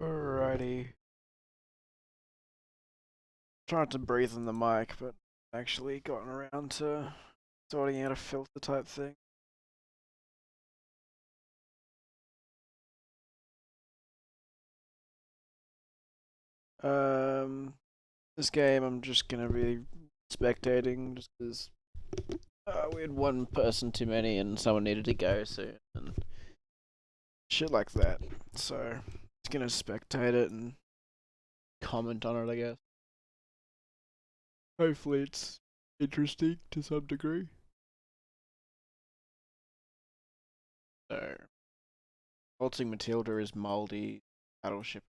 Alrighty. Tried to breathe in the mic, but actually gotten around to sorting out a filter type thing. Um, this game I'm just gonna be spectating just because we had one person too many and someone needed to go soon and shit like that. So just gonna spectate it and comment on it, I guess. Hopefully it's interesting to some degree. So, Waltzing Matilda is moldy battleship.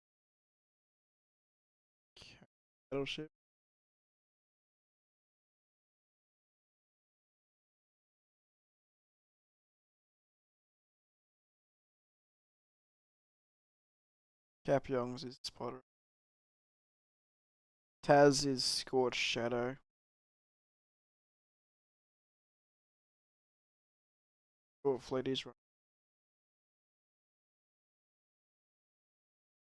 Battleship. Capyong's is spotter. Taz is Scorched Shadow. Short Fleet is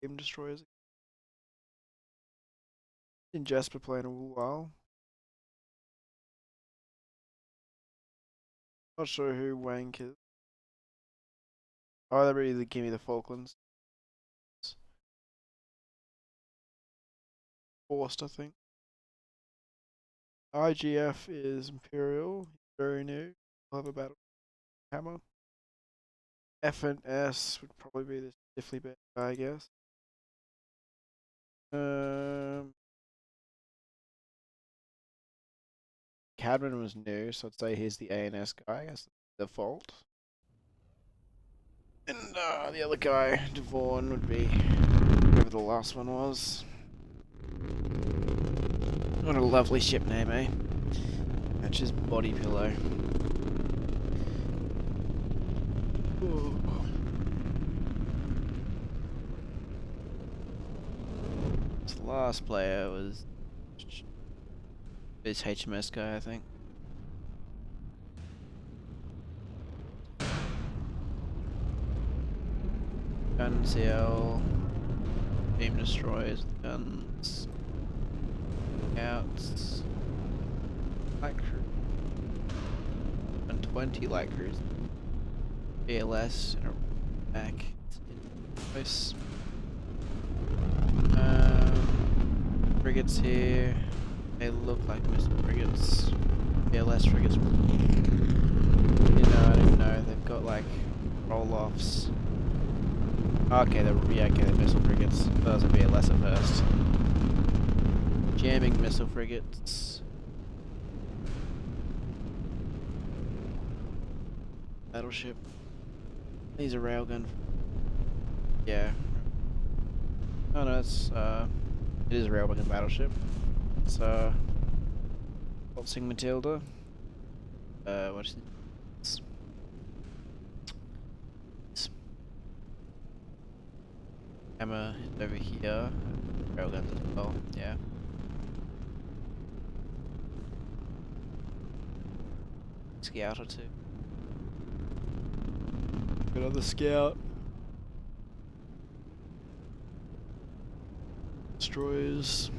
Game Destroyers. In Jasper playing a while. Not sure who Wank is. Oh, they really give me the Falklands. Forced, I think. IGF is Imperial. Very new. We'll have a battle. Hammer. F and S would probably be the stiffly bad guy, I guess. Cadman was new, so I'd say he's the A&S guy, I guess. Default. And the other guy, Devon, would be whoever the last one was. What a lovely ship name, eh? That's just body pillow. Ooh. This last player was this HMS guy, I think. Gun CL, beam destroyers, guns, scouts, light crew, and 20 light crews. BLS in a back. Nice. Frigates here. They look like missile frigates. BLS frigates. I don't know. They've got like roll-offs. Okay, they're missile frigates. Those would be a lesser first. Jamming missile frigates. Battleship. These are railgun. Yeah. Oh no, it is a railgun battleship. It's Waltzing Matilda. What is it? Hammer is over here. Railguns as well, yeah. Scout or two. Another scout. Destroyers.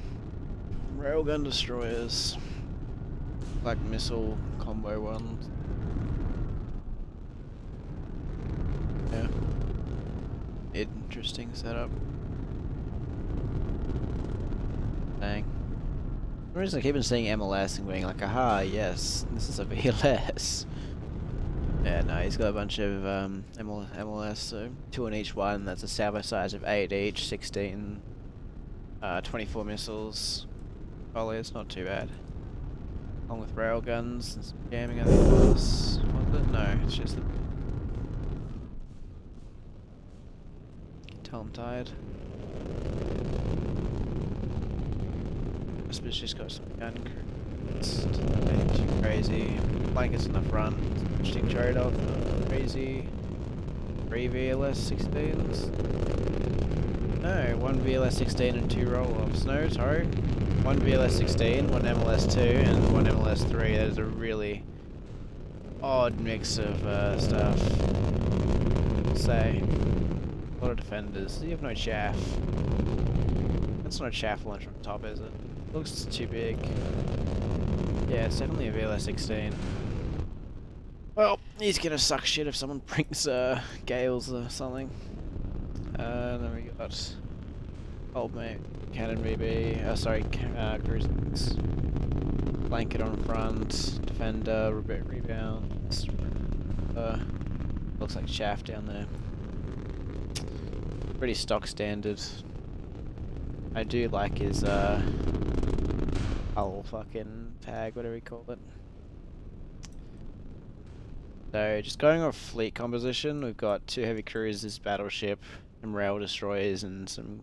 Railgun destroyers. Like missile combo ones. Yeah. Interesting setup. Dang. For some reason I keep on seeing MLS and going like, aha, yes, this is a VLS. Yeah, no, he's got a bunch of MLS, so 2 on each one. That's a salvo size of 8 each, 16, 24 missiles. Probably it's not too bad. Along with railguns and some jamming, I think it was. Was it? No, it's just the. Tell I'm tired. This bitch just got some gun crew. It's nothing too crazy. Blankets in the front. Interesting trade-off. Crazy. 3 VLS 16s. No, 1 VLS 16 and 2 roll-offs. No, sorry. 1 VLS 16, 1 MLS 2, and 1 MLS 3. That is a really odd mix of stuff. Say. A lot of defenders. You have no chaff. That's not a chaff launch on top, is it? Looks too big. Yeah, it's definitely a VLS 16. Well, he's gonna suck shit if someone brings Gales or something. Then we got old mate, cannon BB. Sorry, cruisers. Blanket on front, defender, rebounds. Looks like chaff down there. Pretty stock standard. I do like his hull fucking tag, whatever you call it. So just going off fleet composition, we've got 2 heavy cruisers, battleship, some rail destroyers, and some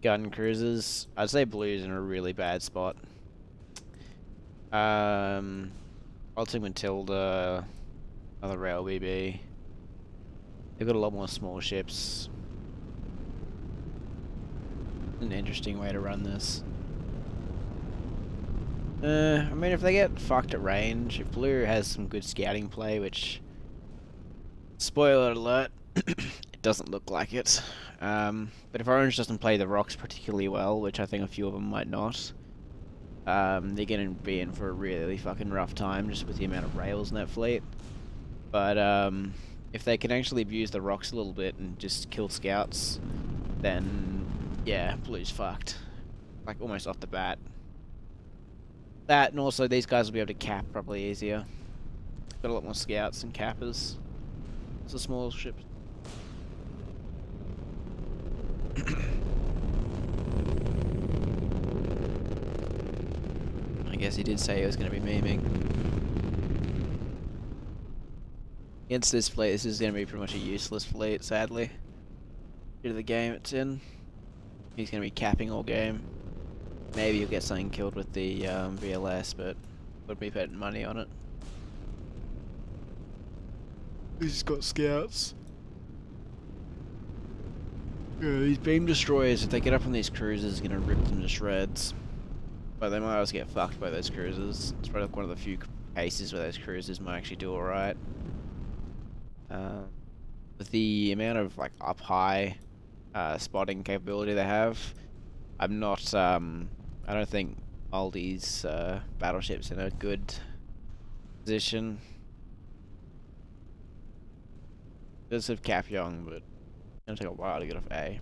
gun cruisers. I'd say blue's in a really bad spot. Ultimate Matilda, another rail BB. They've got a lot more small ships. An interesting way to run this. I mean, if they get fucked at range, if blue has some good scouting play, which, spoiler alert, it doesn't look like it. But if orange doesn't play the rocks particularly well, which I think a few of them might not, they're gonna be in for a really fucking rough time just with the amount of rails in that fleet. But if they can actually abuse the rocks a little bit and just kill scouts, then yeah, blue's fucked. Like almost off the bat. That, and also these guys will be able to cap probably easier. Got a lot more scouts and cappers. It's a small ship. I guess he did say he was going to be memeing. Against this fleet, this is going to be pretty much a useless fleet, sadly. Due to the game it's in. He's going to be capping all game. Maybe you'll get something killed with the VLS, but would be betting money on it. He's got scouts. Yeah, these beam destroyers, if they get up on these cruisers, are gonna rip them to shreds. But they might also get fucked by those cruisers. It's probably like one of the few cases where those cruisers might actually do alright. With the amount of like up high spotting capability they have, I'm not I don't think Aldi's battleship's in a good position. It does have Cap Young, but it's gonna take a while to get off A.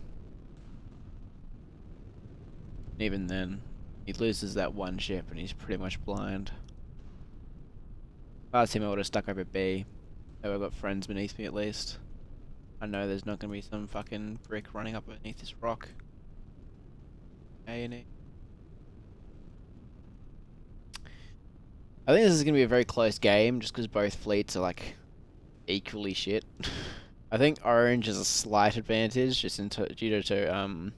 Even then, he loses that one ship and he's pretty much blind. If I was him, I would have stuck over B. So I've got friends beneath me at least. I know there's not gonna be some fucking brick running up beneath this rock. A and E. I think this is going to be a very close game, just because both fleets are, like, equally shit. I think Orange has a slight advantage, just due to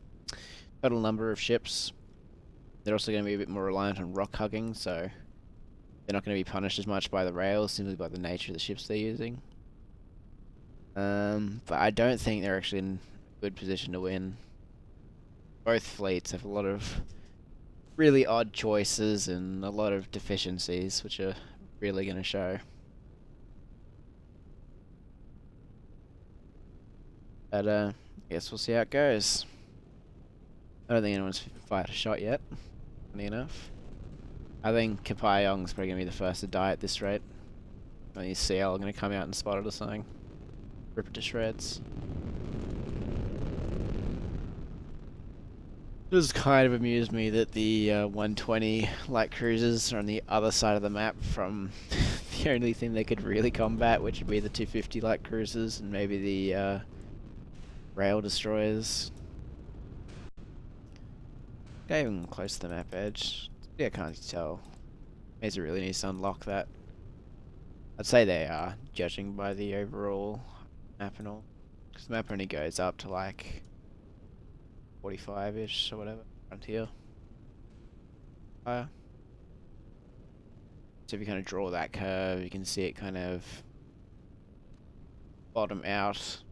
total number of ships. They're also going to be a bit more reliant on rock hugging, so they're not going to be punished as much by the rails, simply by the nature of the ships they're using. But I don't think they're actually in a good position to win. Both fleets have a lot of really odd choices and a lot of deficiencies, which are really going to show. But I guess we'll see how it goes. I don't think anyone's fired a shot yet, funny enough. I think Kapayong's probably going to be the first to die at this rate. I think CL are going to come out and spot it or something. Rip it to shreds. It has kind of amused me that the 120 light cruisers are on the other side of the map from the only thing they could really combat, which would be the 250 light cruisers and maybe the rail destroyers. Not even close to the map edge. Yeah, I can't tell. Maybe really needs to unlock that. I'd say they are, judging by the overall map and all. Because the map only goes up to like 45-ish or whatever, frontier. So if you kind of draw that curve, you can see it kind of bottom out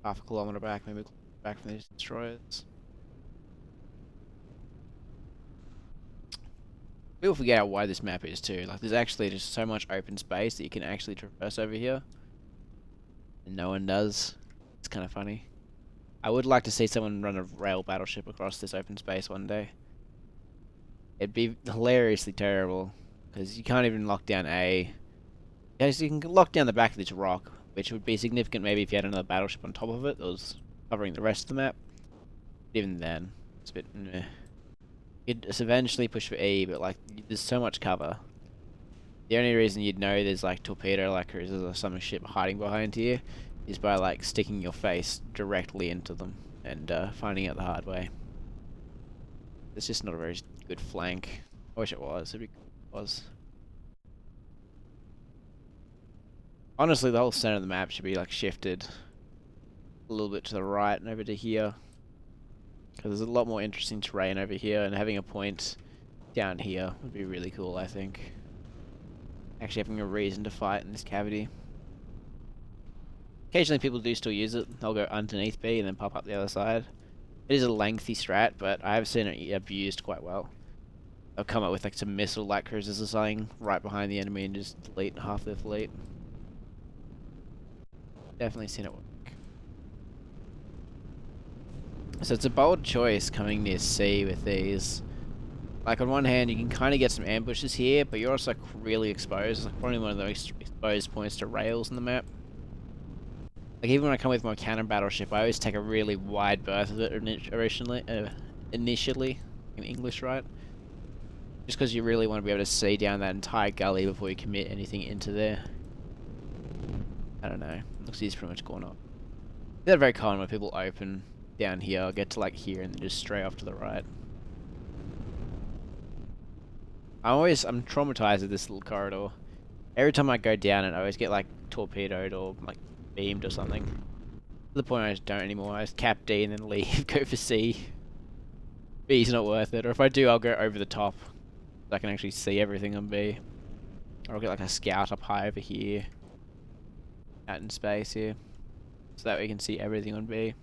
half a kilometer back, maybe back from these destroyers. People forget how wide this map is too. Like, there's actually just so much open space that you can actually traverse over here. And no one does. It's kind of funny. I would like to see someone run a rail battleship across this open space one day. It'd be hilariously terrible, because you can't even lock down A. Yes, you can lock down the back of this rock, which would be significant maybe if you had another battleship on top of it that was covering the rest of the map. But even then, it's a bit meh. You'd eventually push for E, but like, there's so much cover. The only reason you'd know there's like torpedo like cruisers or some shit hiding behind here is by like sticking your face directly into them and finding out the hard way. It's just not a very good flank. I wish it was. It'd be cool if it was. Honestly, the whole center of the map should be like shifted a little bit to the right and over to here, because there's a lot more interesting terrain over here, and having a point down here would be really cool, I think. Actually having a reason to fight in this cavity. Occasionally people do still use it. They'll go underneath B and then pop up the other side. It is a lengthy strat, but I have seen it abused quite well. They'll come up with like some missile light cruisers or something right behind the enemy and just delete half their fleet. Definitely seen it work. So it's a bold choice coming near C with these. Like, on one hand, you can kind of get some ambushes here, but you're also like, really exposed. It's like probably one of the most exposed points to rails in the map. Like, even when I come with my cannon battleship, I always take a really wide berth of it initially, in English, right? Just because you really want to be able to see down that entire gully before you commit anything into there. I don't know. Looks like he's pretty much gone up. They're very common where people open down here, get to like here, and then just straight off to the right. I'm traumatized with this little corridor. Every time I go down it, I always get like torpedoed or like beamed or something. To the point I just don't anymore. I just cap D and then leave, go for C. B's not worth it. Or if I do, I'll go over the top, so I can actually see everything on B. Or I'll get like a scout up high over here, out in space here, so that we can see everything on B.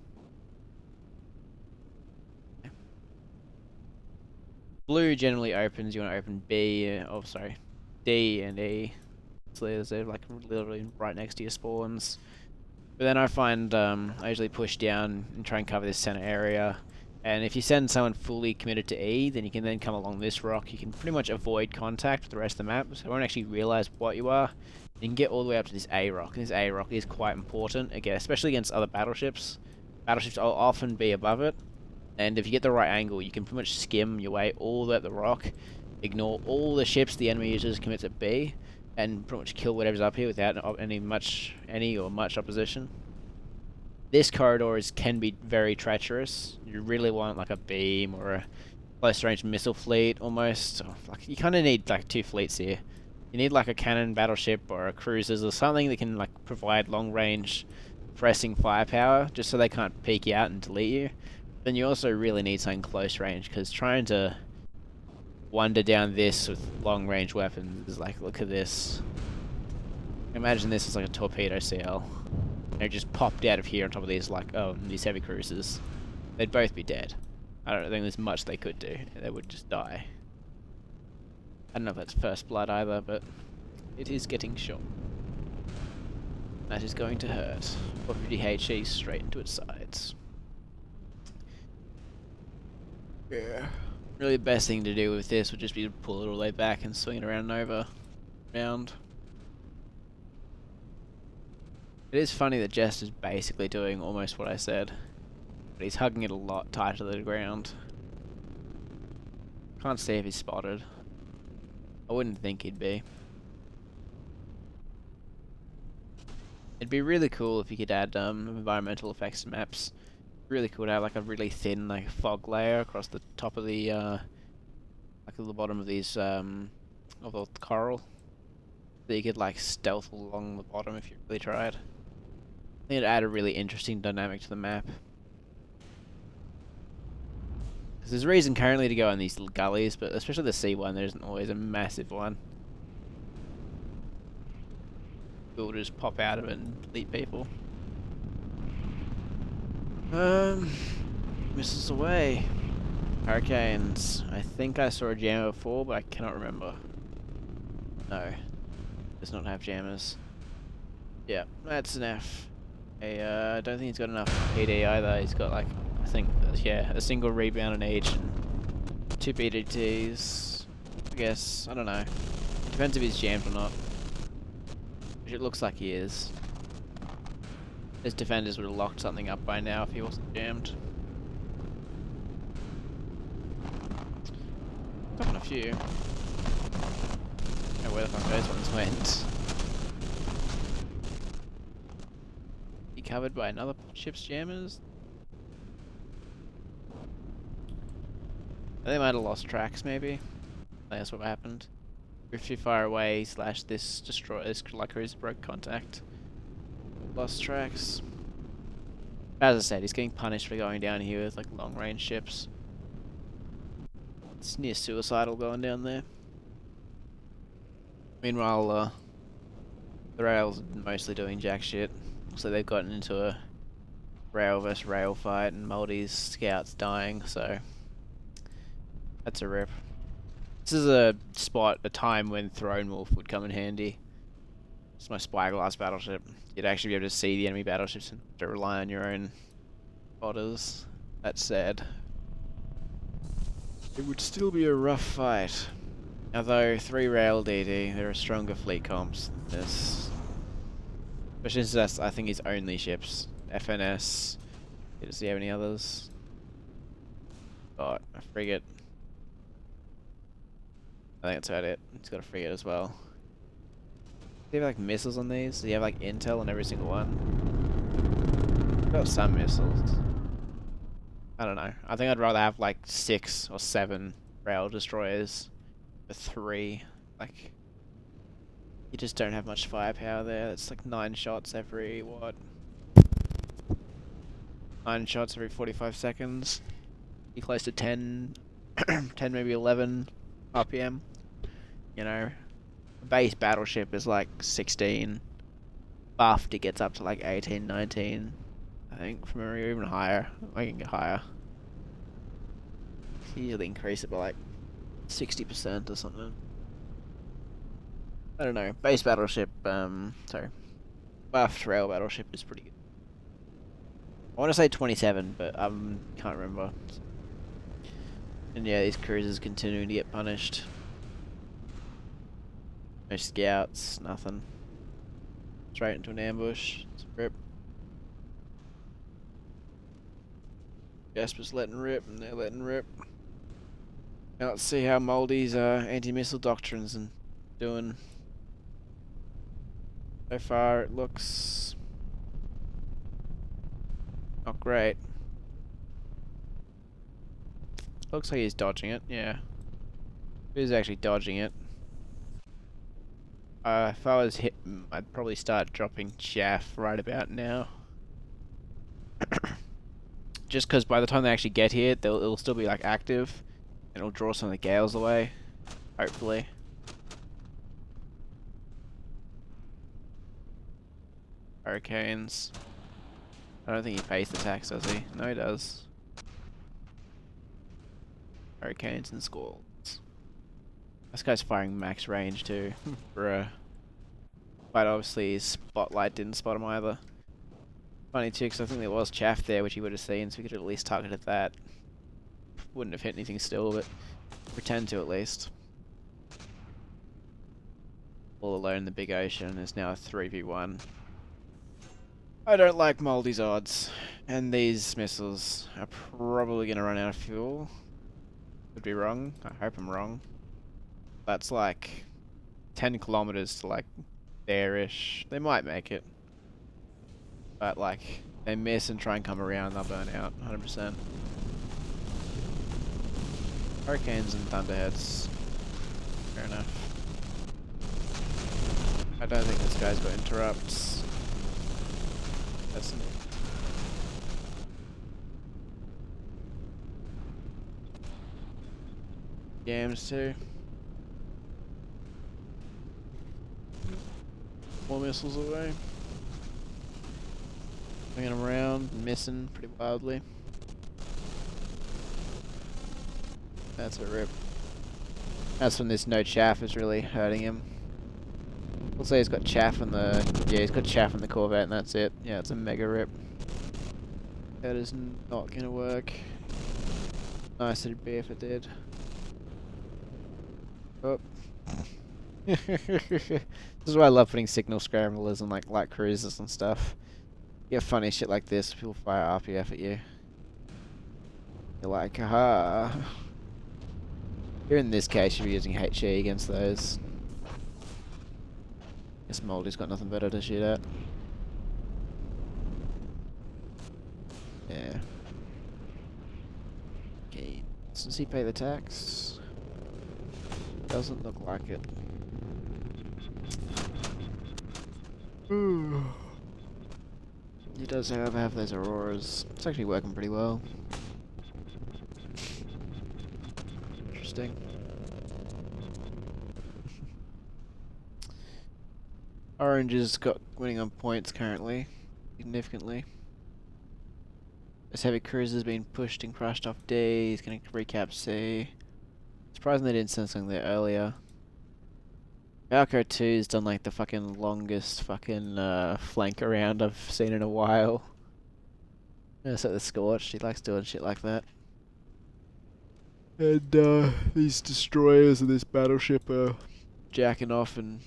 Blue generally opens. You want to open B. Oh, sorry, D and E. So they're like literally right next to your spawns. But then I find I usually push down and try and cover this center area. And if you send someone fully committed to E, then you can then come along this rock. You can pretty much avoid contact with the rest of the map, so I won't actually realize what you are. You can get all the way up to this A rock, and this A rock is quite important, again, especially against other battleships. Battleships will often be above it, and if you get the right angle, you can pretty much skim your way all the way up the rock, ignore all the ships the enemy uses commits at B, and pretty much kill whatever's up here without any or much opposition. This corridor can be very treacherous. You really want like a beam or a close range missile fleet almost. Like, you kind of need like two fleets here. You need like a cannon battleship or a cruisers or something that can like provide long range pressing firepower just so they can't peek you out and delete you. Then you also really need something close range, because trying to wander down this with long range weapons is like, look at this. Imagine this as like a torpedo CL. They just popped out of here on top of these like these heavy cruisers. They'd both be dead. I don't think there's much they could do. They would just die. I don't know if that's first blood either, but it is getting shot. That is going to hurt. 450 HE straight into its sides. Yeah. Really the best thing to do with this would just be to pull it all the way back and swing it around and over. Round. It is funny that Jest is basically doing almost what I said, but he's hugging it a lot tighter to the ground. Can't see if he's spotted. I wouldn't think he'd be. It'd be really cool if you could add environmental effects to maps. Really cool to have like a really thin like fog layer across the top of the like at the bottom of these of the coral, so you could like stealth along the bottom if you really tried. I think it'd add a really interesting dynamic to the map. Because there's a reason currently to go in these little gullies, but especially the C one, there isn't always a massive one. We'll just pop out of it and delete people. Missiles away. Hurricanes. I think I saw a jammer before, but I cannot remember. No. Does not have jammers. Yeah, that's an F. I don't think he's got enough PD either. He's got like, I think, yeah, a single rebound in each and 2 BDTs. I guess, I don't know. It depends if he's jammed or not. Which it looks like he is. His defenders would have locked something up by now if he wasn't jammed. Got a few. Oh, where the fuck those ones went? He covered by another ship's jammers? I think they might have lost tracks, maybe. I think that's what happened. We're too far away, slash this like cruiser broke contact. Lost tracks. As I said, he's getting punished for going down here with like long range ships. It's near suicidal going down there. Meanwhile, the rails are mostly doing jack shit. So they've gotten into a rail versus rail fight and Maldi's scouts dying, so that's a rip. This is a time when Throne Wolf would come in handy. It's my spyglass battleship. You'd actually be able to see the enemy battleships and have to rely on your own spotters. That's sad. It would still be a rough fight. Although 3 rail DD, there are stronger fleet comps than this. Especially since that's, I think, his only ships. FNS. Does he have any others? Got a frigate. I think that's about it. He's got a frigate as well. Do you have like missiles on these? Do you have like intel on every single one? Got some missiles. I don't know. I think I'd rather have like 6 or 7 rail destroyers for 3. Like, you just don't have much firepower there. It's like 9 shots every what? 9 shots every 45 seconds. Be close to 10, 10 maybe 11 RPM. You know, a base battleship is like 16. Buffed, it gets up to like 18, 19. I think from memory, or even higher. I can get higher. Usually increase it by like 60% or something. I don't know. Base battleship, sorry. Buffed rail battleship is pretty good. I want to say 27, but I can't remember. And yeah, these cruisers continuing to get punished. No scouts, nothing. Straight into an ambush. It's a rip. Jasper's letting rip, and they're letting rip. Now let's see how Moldy's anti-missile doctrines and doing. So far, it looks not great. Looks like he's dodging it, yeah. He's actually dodging it. If I was hit, I'd probably start dropping chaff right about now. Just because by the time they actually get here, it'll still be like active, and it'll draw some of the gales away, hopefully. Hurricanes. I don't think he pays the tax, does he? No, he does. Hurricanes and squalls. This guy's firing max range too, bruh. But obviously his spotlight didn't spot him either. Funny too, because I think there was chaff there which he would have seen, so we could have at least targeted that. Wouldn't have hit anything still, but pretend to at least. All alone in the big ocean is now a 3v1. I don't like Moldy's odds, and these missiles are probably going to run out of fuel. Could be wrong, I hope I'm wrong. That's like 10 kilometers to like there-ish. They might make it. But like, they miss and try and come around, they'll burn out, 100%. Hurricanes and thunderheads. Fair enough. I don't think this guy's got interrupts. That's neat. Jams too. More missiles away. Swinging around, missing pretty wildly. That's a rip. That's when this no chaff is really hurting him. We'll say he's got chaff in the... Yeah, he's got chaff in the Corvette and that's it. Yeah, it's a mega rip. That is not gonna work. Nice, it'd be if it did. Oh. This is why I love putting signal scramblers and like light cruisers and stuff. You get funny shit like this, people fire RPF at you. You're like, aha. Here in this case, you'll be using HE against those. Guess Moldy's got nothing better to shoot at. Yeah. Okay, does he pay the tax? Doesn't look like it. He does, however, have those auroras. It's actually working pretty well. Interesting. Orange has got winning on points currently, significantly. This heavy cruiser's been pushed and crushed off D. He's going to recap C. Surprising they didn't send something there earlier. Valko 2's done like the fucking longest fucking flank around I've seen in a while. So the Scorched, he likes doing shit like that. And these destroyers and this battleship are jacking off and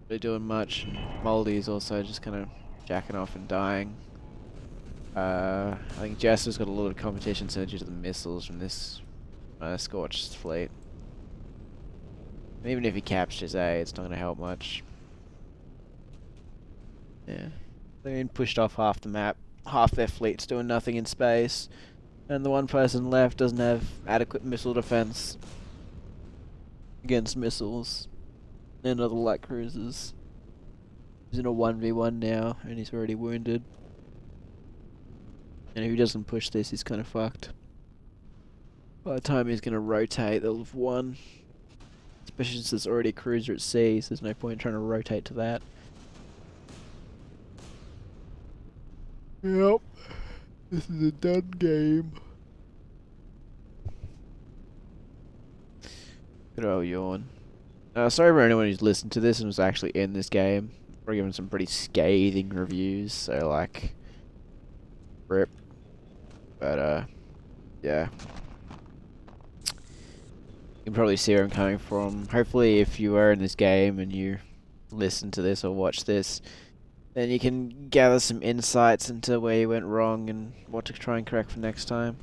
they're doing much. And Moldy's also just kind of jacking off and dying. I think Jasper's got a lot of competition so due to the missiles from this Scorched fleet. And even if he captures A, it's not going to help much. Yeah. They've been pushed off half the map. Half their fleet's doing nothing in space. And the one person left doesn't have adequate missile defense against missiles and other light cruisers. He's in a 1v1 now, and he's already wounded. And if he doesn't push this, he's kind of fucked. By the time he's going to rotate, they'll have won. Especially since there's already a cruiser at sea, so there's no point in trying to rotate to that. Yep. This is a done game. Good old yawn. Sorry for anyone who's listened to this and was actually in this game. We're giving some pretty scathing reviews, so like... RIP. But yeah. You can probably see where I'm coming from. Hopefully if you are in this game and you listen to this or watch this, then you can gather some insights into where you went wrong and what to try and correct for next time.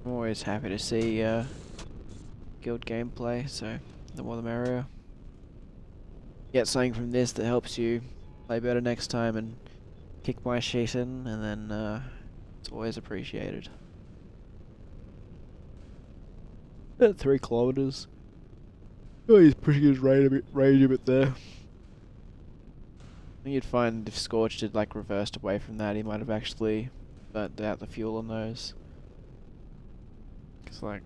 I'm always happy to see guild gameplay, so the more the merrier. Get something from this that helps you play better next time and kick my shit in, and then it's always appreciated. At 3 kilometers. Oh, he's pushing his range a bit there. I think you'd find if Scorched had like reversed away from that, he might have actually burnt out the fuel on those. Cause like,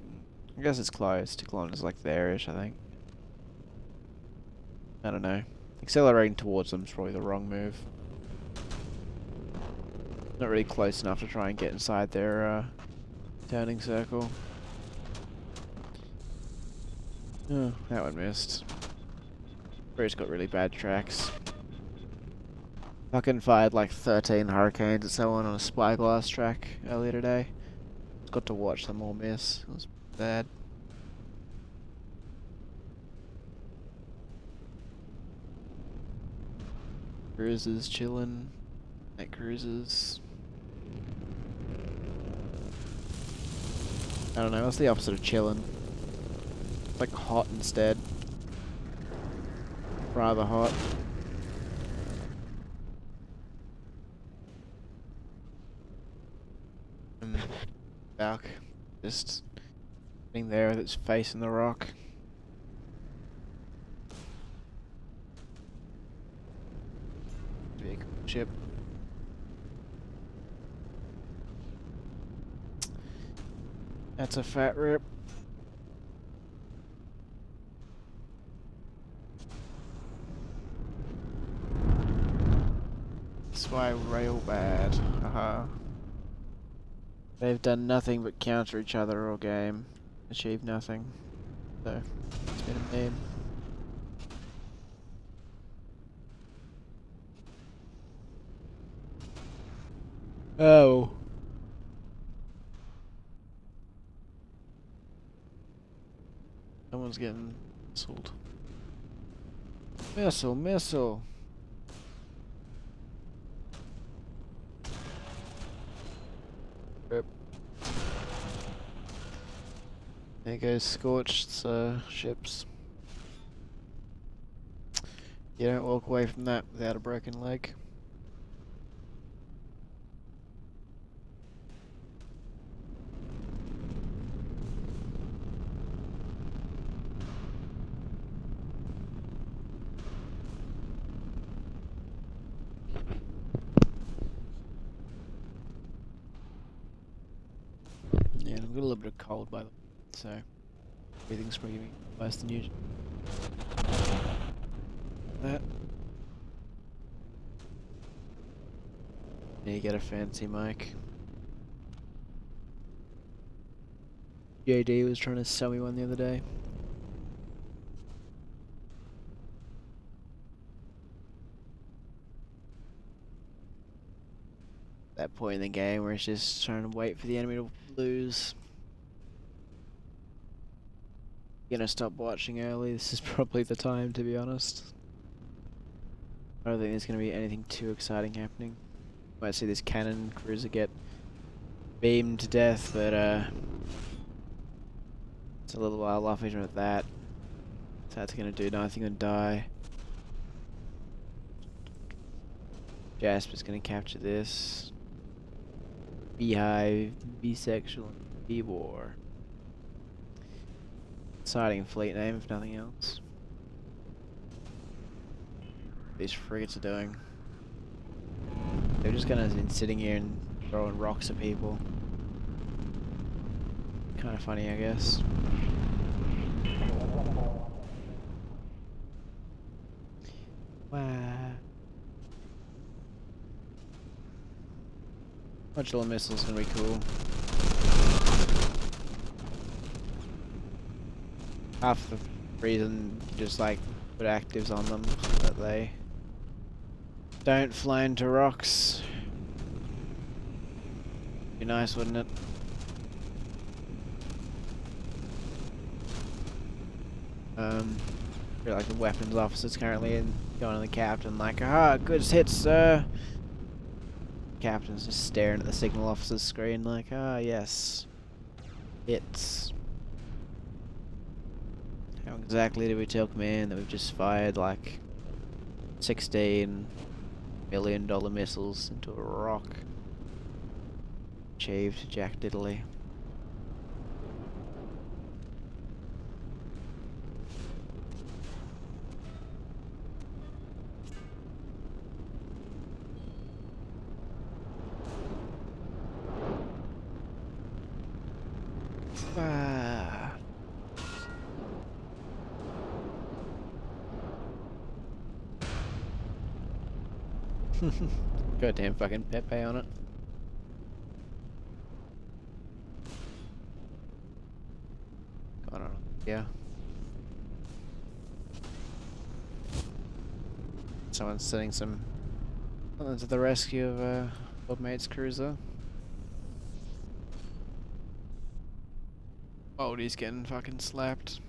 I guess it's close. 2 kilometers like there-ish, I think. I don't know. Accelerating towards them is probably the wrong move. Not really close enough to try and get inside their turning circle. Oh, that one missed. Bro's got really bad tracks. Fucking fired like 13 hurricanes and so on a spyglass track earlier today. Just got to watch them all miss. It was bad. Cruisers chillin'. Night cruisers. I don't know, what's the opposite of chillin'? It's like hot instead. Rather hot. And Valk just sitting there with its face in the rock. Big ship. That's a fat rip. That's why rail bad. Haha. They've done nothing but counter each other all game. Achieve nothing. So, it's been a meme. Oh. Someone's getting missiled. Missile, missile. Rip. There goes scorched ships. You don't walk away from that without a broken leg. Yeah, I've got a little bit of cold by the way, so breathing's probably worse than usual. That. Need to get a fancy mic. JD was trying to sell me one the other day. That point in the game where it's just trying to wait for the enemy to lose. Gonna stop watching early. This is probably the time, to be honest. I don't think there's gonna be anything too exciting happening. Might see this cannon cruiser get beamed to death, but it's a little while off even with that. So that's gonna do nothing and die. Jasper's gonna capture this. Beehive, bisexual, bee-war. Exciting fleet name, if nothing else. These frigates are doing. They're just gonna be sitting here and throwing rocks at people. Kind of funny, I guess. Wow. Modular missile's gonna be cool. Half the reason just like put actives on them so that they don't fly into rocks. Be nice, wouldn't it? Feel like the weapons officer's currently going to the captain like, ah, good hit, sir. Captain's just staring at the signal officer's screen like, ah, yes. Hits. How exactly do we tell command that we've just fired like $16 million missiles into a rock? Achieved, Jack Diddley. Ah. Goddamn fucking Pepe on it. Going on, yeah. Someone's sending something to the rescue of old mate's cruiser. Oh, he's getting fucking slapped.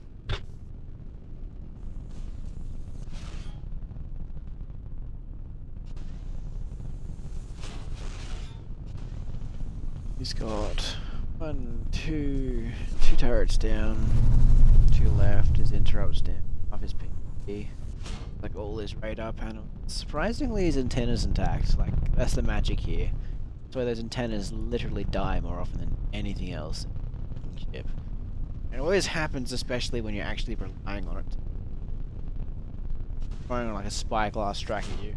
He's got two turrets down, 2 left, his interrupts down, off his PV, like all his radar panels. Surprisingly, his antenna's intact. Like, that's the magic here. That's why those antennas literally die more often than anything else in the ship. And it always happens, especially when you're actually relying on it. Throwing on like a spyglass strike at you.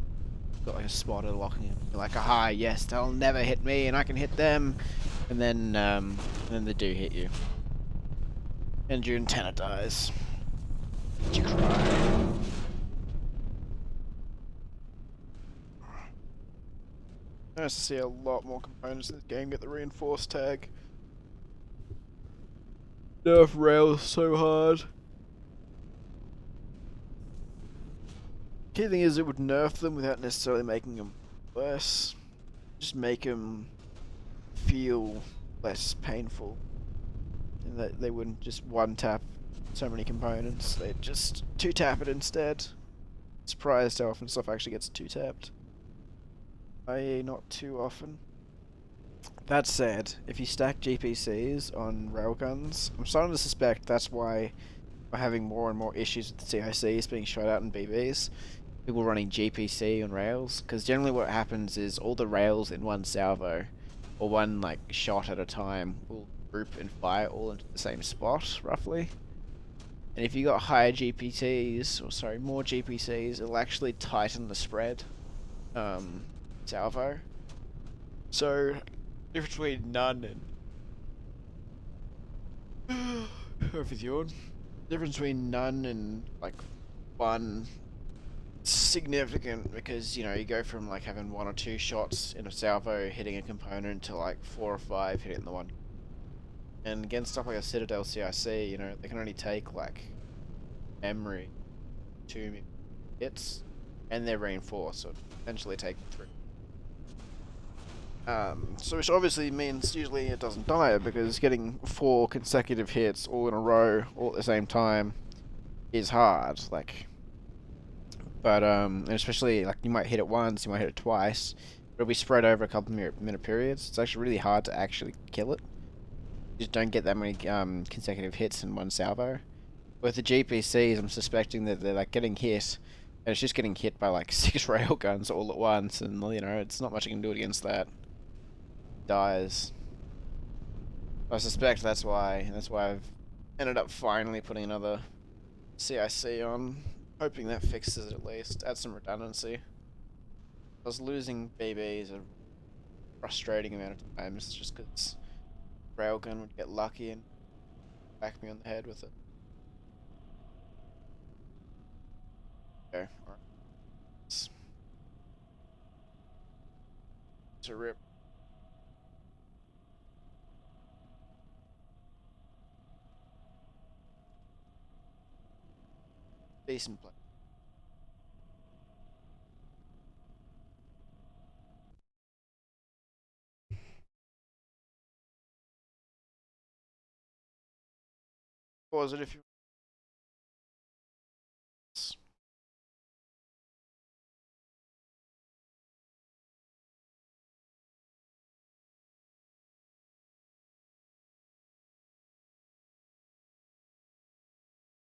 Got like a spotter locking in. You're like, aha, yes, they'll never hit me, and I can hit them. And then they do hit you. And your antenna dies. You cry. Nice to see a lot more components in this game get the reinforced tag. Nerf rail is so hard. Key thing is it would nerf them without necessarily making them worse. Just make them feel less painful. And that they wouldn't just one tap so many components, they'd just two tap it instead. Surprised how often stuff actually gets two tapped. I.e. not too often. That said, if you stack GPCs on railguns, I'm starting to suspect that's why we're having more and more issues with the CICs being shot out in BBs. People running GPC on rails, because generally what happens is all the rails in one salvo, or one like shot at a time, will group and fire all into the same spot, roughly. And if you got higher GPTs, or sorry, more GPCs, it'll actually tighten the spread, salvo. So, difference between none and with yawn. Difference between none and like one significant because you go from like having one or two shots in a salvo hitting a component to like 4 or 5 hitting the one. And against stuff like a Citadel CIC, they can only take like memory 2 hits, and they're reinforced, so potentially take 3. So which obviously means usually it doesn't die because getting 4 consecutive hits all in a row, all at the same time, is hard. But and especially like you might hit it once, you might hit it twice, but it'll be spread over a couple minute periods. It's actually really hard to actually kill it. You just don't get that many consecutive hits in one salvo. With the GPCs, I'm suspecting that they're like getting hit, and it's just getting hit by like 6 railguns all at once, and it's not much you can do against that. Dies. I suspect that's why. That's why I've ended up finally putting another CIC on, hoping that fixes it at least. Add some redundancy. I was losing BBs a frustrating amount of times just because railgun would get lucky and whack me on the head with it. Okay, alright. It's a rip. Decent play. Pause it if you